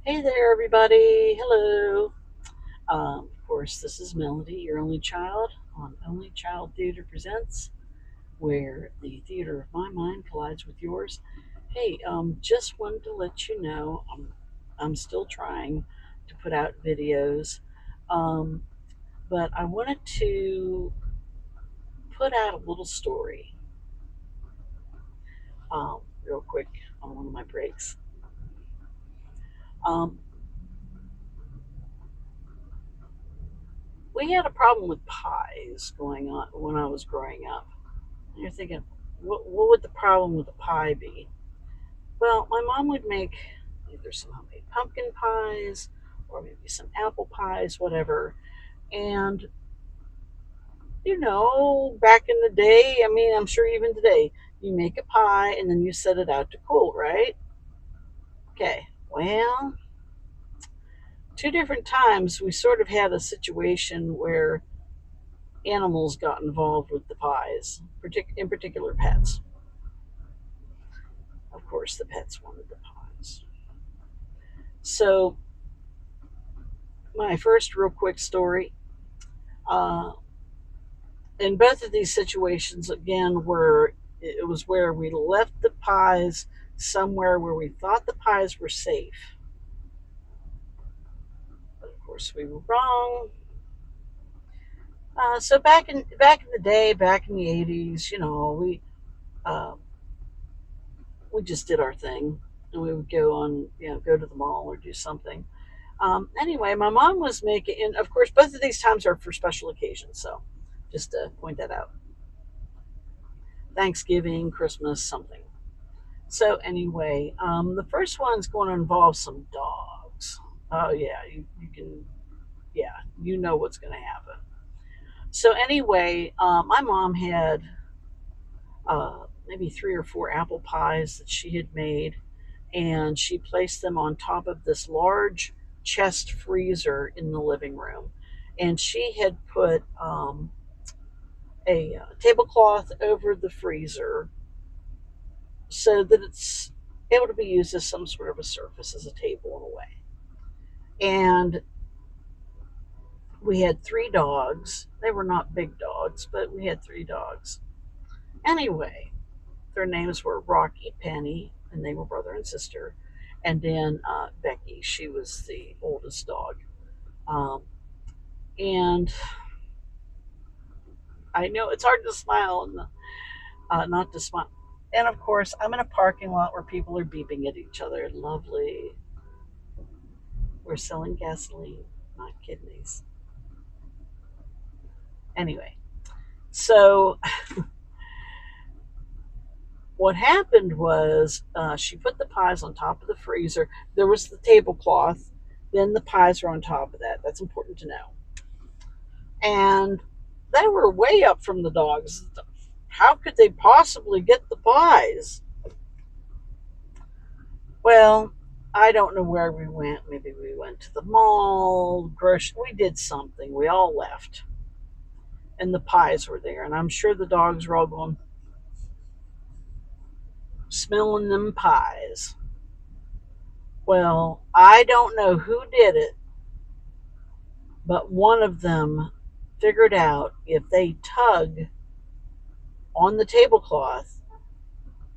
Hey there, everybody. Hello. Of course, this is Melody, your only child, on Only Child Theater Presents, where the theater of my mind collides with yours. Hey, just wanted to let you know I'm still trying to put out videos, um, but I wanted to put out a little story real quick on one of my breaks. Um, we had a problem with pies going on when I was growing up. And you're thinking, what would the problem with the pie be? Well, my mom would make either some homemade pumpkin pies or maybe some apple pies, whatever. And, back in the day, I mean, I'm sure even today, you make a pie and then you set it out to cool, right? Okay, well, two different times we sort of had a situation where animals got involved with the pies, in particular pets. Of course, the pets wanted the pies. So, my first real quick story. Uh, in both of these situations, again, where it was where we left the pies somewhere where we thought the pies were safe. But of course, we were wrong. So back in the day, back in the '80s, uh, we just did our thing, and we would go on, go to the mall or do something. Anyway, my mom was making, and of course, both of these times are for special occasions. So, just to point that out. Thanksgiving, Christmas, something. So anyway, the first one's going to involve some dogs. Oh yeah, you can, yeah, you know what's going to happen. So anyway, my mom had maybe three or four apple pies that she had made, and she placed them on top of this large chest freezer in the living room, and she had put a tablecloth over the freezer so that it's able to be used as some sort of a surface, as a table in a way. And we had three dogs. They were not big dogs, but we had three dogs. Anyway, their names were Rocky, Penny, and they were brother and sister. And then Becky, she was the oldest dog. Um, and I know it's hard to smile and not to smile. And of course, I'm in a parking lot where people are beeping at each other. Lovely. We're selling gasoline, not kidneys. Anyway, so what happened was she put the pies on top of the freezer. There was the tablecloth. Then the pies were on top of that. That's important to know. And they were way up from the dogs. How could they possibly get the pies? Well, I don't know where we went. Maybe we went to the mall, grocery. We did something. We all left. And the pies were there. And I'm sure the dogs were all going, smelling them pies. Well, I don't know who did it, but one of them figured out if they tug on the tablecloth,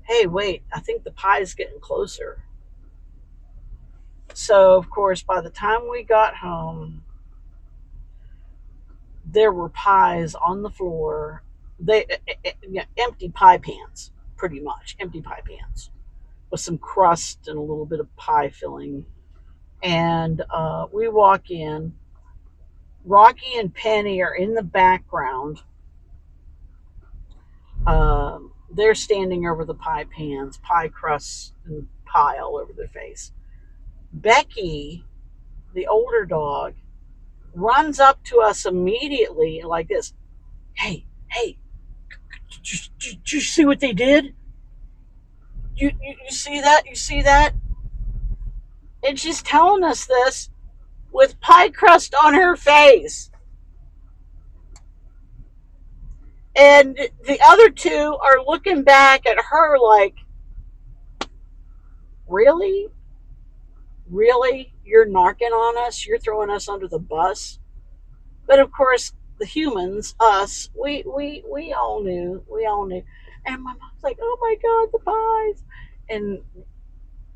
hey, wait, I think the pie is getting closer. So, of course, by the time we got home, there were pies on the floor. Empty pie pans, pretty much empty pie pans, with some crust and a little bit of pie filling. And we walk in. Rocky and Penny are in the background. They're standing over the pie pans, pie crusts, and pie all over their face. Becky, the older dog, runs up to us immediately like this. Hey, hey, did you see what they did? You see that? You see that? And she's telling us this with pie crust on her face. And the other two are looking back at her like, really? Really? You're narking on us? You're throwing us under the bus? But of course, the humans, us, we all knew. We all knew. And my mom's like, oh my God, the pies. And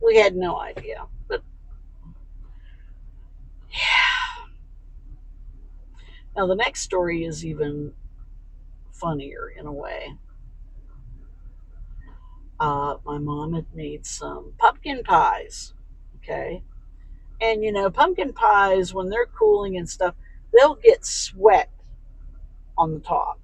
we had no idea. But yeah. Now, the next story is even funnier in a way. My mom had made some pumpkin pies. Okay. And pumpkin pies, when they're cooling and stuff, they'll get sweat on the top.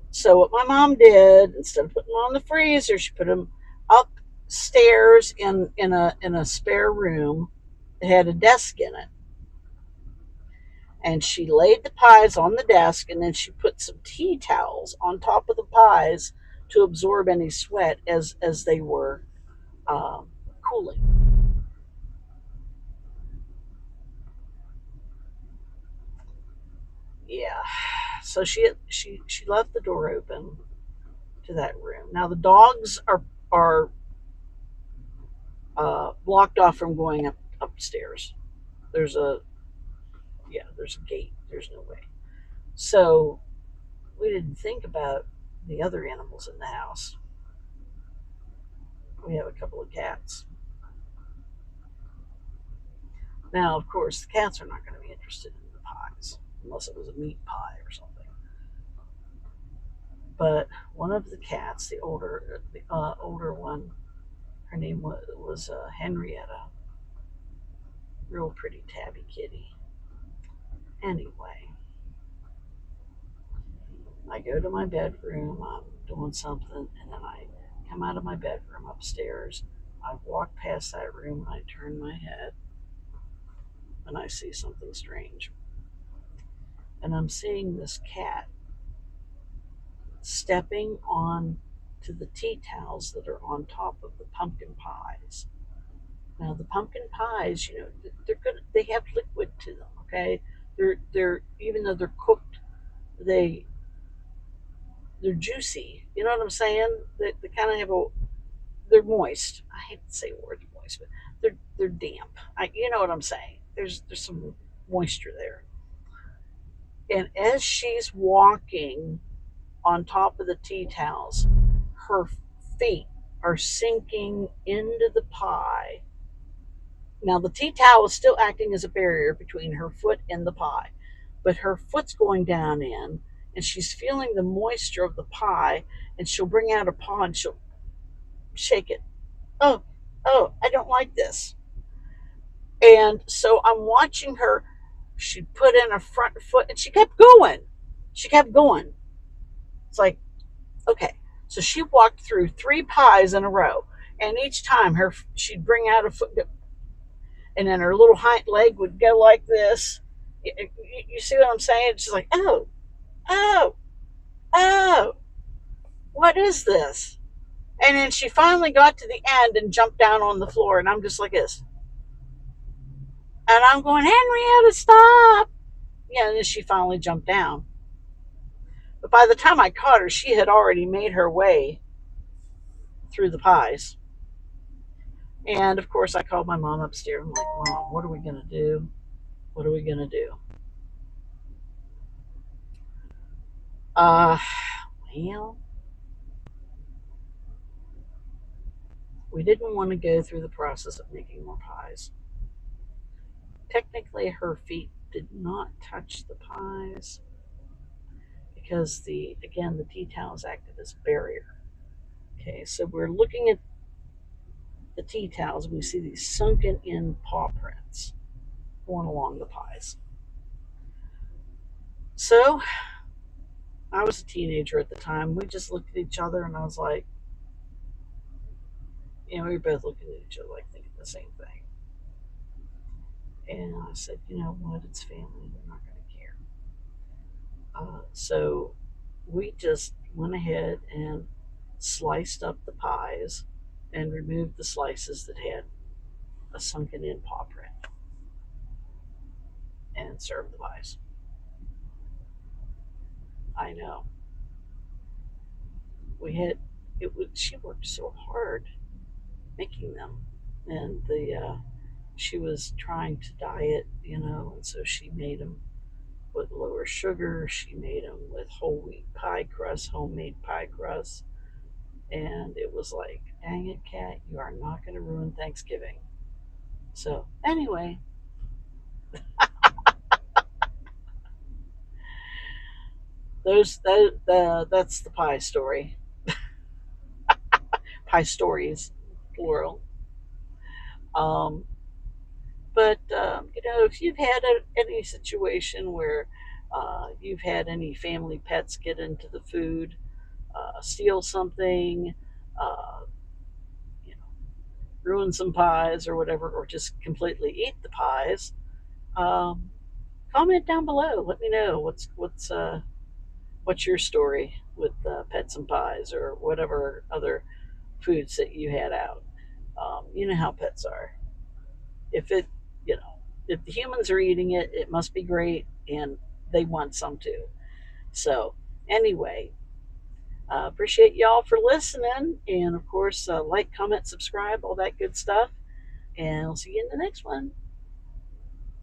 So what my mom did, instead of putting them on the freezer, she put them upstairs in a spare room. It had a desk in it, and she laid the pies on the desk, and then she put some tea towels on top of the pies to absorb any sweat as they were cooling. Yeah. So she left the door open to that room. Now the dogs are blocked off from going upstairs. There's a there's a gate. There's no way. So we didn't think about the other animals in the house. We have a couple of cats. Now, of course, the cats are not going to be interested in the pies unless it was a meat pie or something. But one of the cats, the older one, her name was Henrietta, real pretty tabby kitty. Anyway, I go to my bedroom, I'm doing something, and then I come out of my bedroom upstairs. I walk past that room and I turn my head and I see something strange. And I'm seeing this cat stepping on to the tea towels that are on top of the pumpkin pies. Now the pumpkin pies, they're good. They have liquid to them. Okay, they're even though they're cooked, they they're juicy. You know what I'm saying? They kind of have a they're moist. I hate to say the word moist, but they're damp. You know what I'm saying? There's some moisture there. And as she's walking on top of the tea towels, her feet are sinking into the pie. Now the tea towel is still acting as a barrier between her foot and the pie, but her foot's going down in, and she's feeling the moisture of the pie, and she'll bring out a paw and she'll shake it. Oh, oh, I don't like this. And so I'm watching her. She put in her front foot and she kept going. She kept going. It's like, okay. So she walked through 3 pies in a row. And each time she'd bring out a foot, and then her little hind leg would go like this. You see what I'm saying? She's like, oh, oh, oh, what is this? And then she finally got to the end and jumped down on the floor. And I'm just like this. And I'm going, Henrietta, stop. Yeah, and then she finally jumped down. But by the time I caught her, she had already made her way through the pies. And of course, I called my mom upstairs. I'm like, Mom, what are we going to do? What are we going to do? Uh, well, we didn't want to go through the process of making more pies. Technically, her feet did not touch the pies because the tea towels acted as a barrier. Okay, so we're looking at the tea towels and we see these sunken in paw prints going along the pies. So I was a teenager at the time. We just looked at each other and I was like, we were both looking at each other like thinking the same thing. And I said, you know what? It's family. They're not going to care. So we just went ahead and sliced up the pies and removed the slices that had a sunken in paw print and served the pies. I know. She worked so hard making them. And she was trying to diet, and so she made them with lower sugar. She made them with whole wheat pie crust, homemade pie crust. And it was like, dang it, Kat, you are not going to ruin Thanksgiving. So, anyway, that's the pie story. Pie stories, plural. Um, but, if you've had any situation where you've had any family pets get into the food, steal something, uh, you know, ruin some pies or whatever, or just completely eat the pies, um, comment down below. Let me know what's your story with pets and pies or whatever other foods that you had out. You know how pets are. If it, you know, if the humans are eating it, it must be great, and they want some too. So, anyway, appreciate y'all for listening, and of course, like, comment, subscribe, all that good stuff. And I'll see you in the next one.